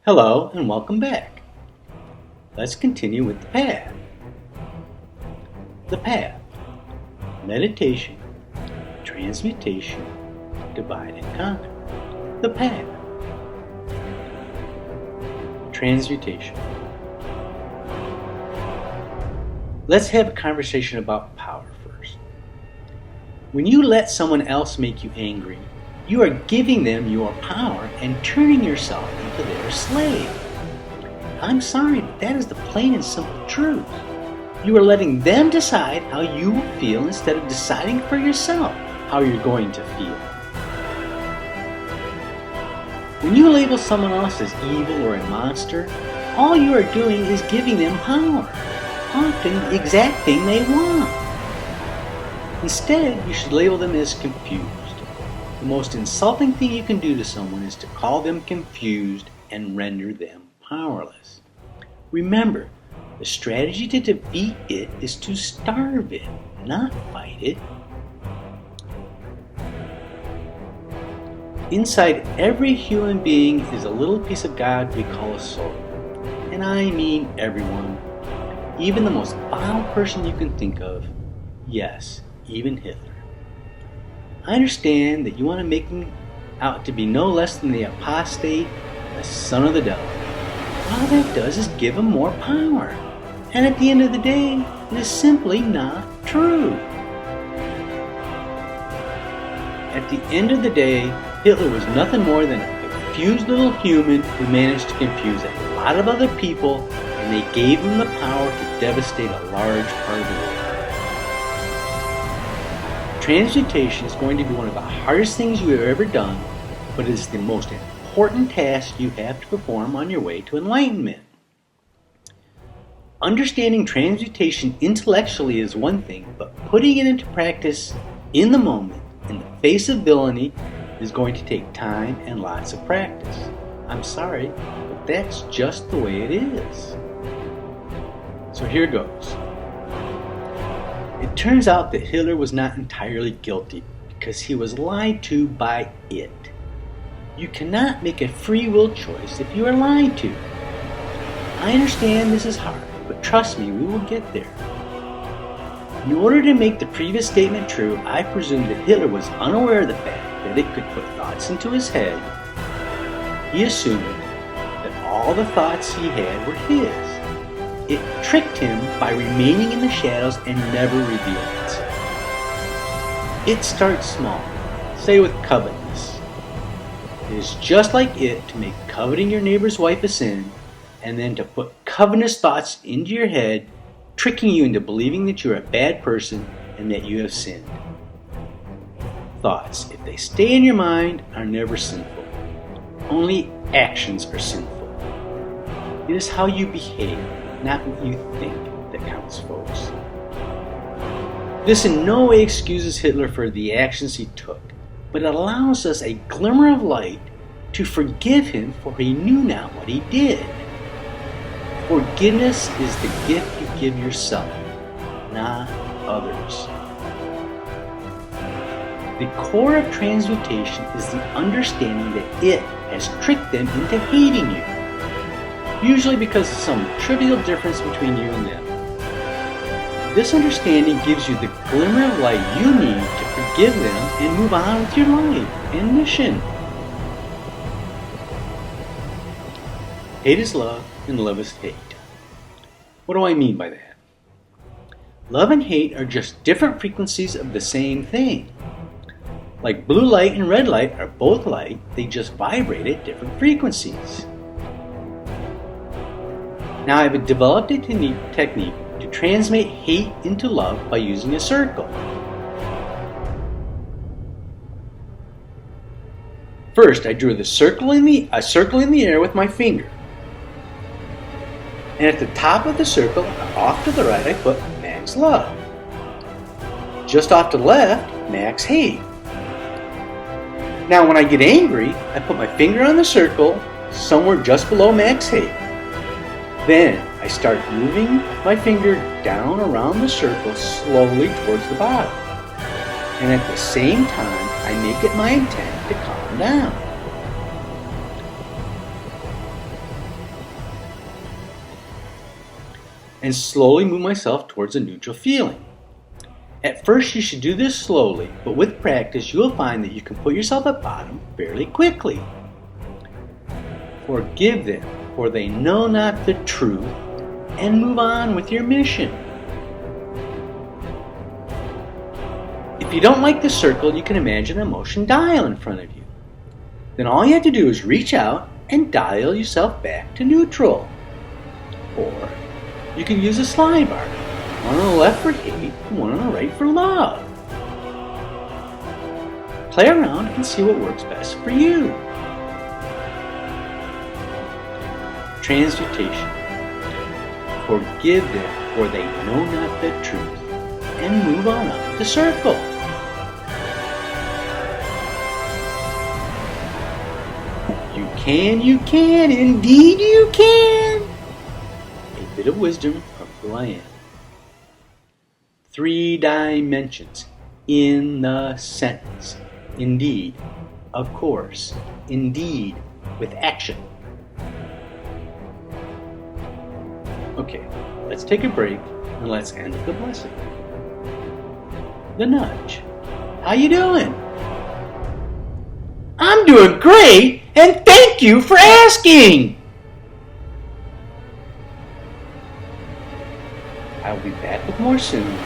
Hello and welcome back. Let's continue with the path. The path. Meditation, transmutation, divide and conquer. The path. Transmutation. Let's have a conversation about power first. When you let someone else make you angry, you are giving them your power and turning yourself into their slave. I'm sorry, but that is the plain and simple truth. You are letting them decide how you will feel instead of deciding for yourself how you're going to feel. When you label someone else as evil or a monster, all you are doing is giving them power, often the exact thing they want. Instead, you should label them as confused. The most insulting thing you can do to someone is to call them confused and render them powerless. Remember, the strategy to defeat it is to starve it, not fight it. Inside every human being is a little piece of God we call a soul. And I mean everyone, even the most vile person you can think of. Yes, even Hitler. I understand that you want to make him out to be no less than the apostate, the son of the devil. All that does is give him more power. And at the end of the day, it is simply not true. At the end of the day, Hitler was nothing more than a confused little human who managed to confuse a lot of other people, and they gave him the power to devastate a large part of the world. Transmutation is going to be one of the hardest things you have ever done, but it is the most important task you have to perform on your way to enlightenment. Understanding transmutation intellectually is one thing, but putting it into practice in the moment, in the face of villainy, is going to take time and lots of practice. I'm sorry, but that's just the way it is. So here goes. It turns out that Hitler was not entirely guilty because he was lied to by it. You cannot make a free will choice if you are lied to. I understand this is hard, but trust me, we will get there. In order to make the previous statement true, I presume that Hitler was unaware of the fact that it could put thoughts into his head. He assumed that all the thoughts he had were his. It tricked him by remaining in the shadows and never revealing itself. It starts small, say with covetousness. It is just like it to make coveting your neighbor's wife a sin, and then to put covetous thoughts into your head, tricking you into believing that you're a bad person and that you have sinned. Thoughts, if they stay in your mind, are never sinful. Only actions are sinful. It is how you behave, not what you think, that counts, folks. This in no way excuses Hitler for the actions he took, but it allows us a glimmer of light to forgive him, for he knew not what he did. Forgiveness is the gift you give yourself, not others. The core of transmutation is the understanding that it has tricked them into hating you. Usually because of some trivial difference between you and them. This understanding gives you the glimmer of light you need to forgive them and move on with your life and mission. Hate is love and love is hate. What do I mean by that? Love and hate are just different frequencies of the same thing. Like blue light and red light are both light, they just vibrate at different frequencies. Now I have developed a technique to transmute hate into love by using a circle. First, I drew a circle in the air with my finger. And at the top of the circle, off to the right, I put Max Love. Just off to the left, Max Hate. Now when I get angry, I put my finger on the circle somewhere just below Max Hate. Then I start moving my finger down around the circle slowly towards the bottom. And at the same time, I make it my intent to calm down. and slowly move myself towards a neutral feeling. At first you should do this slowly, but with practice you will find that you can put yourself at bottom fairly quickly. Forgive them, for they know not the truth, and move on with your mission. If you don't like the circle, you can imagine a motion dial in front of you. Then all you have to do is reach out and dial yourself back to neutral. Or you can use a slide bar, one on the left for hate and one on the right for love. Play around and see what works best for you. Transmutation. Forgive them, for they know not the truth, and move on up the circle. You can, indeed you can. A bit of wisdom from who I am. 3 dimensions in the sentence. Indeed, of course, indeed, with action. Okay, let's take a break and let's end with a blessing. The nudge. How you doing? I'm doing great, and thank you for asking! I will be back with more soon.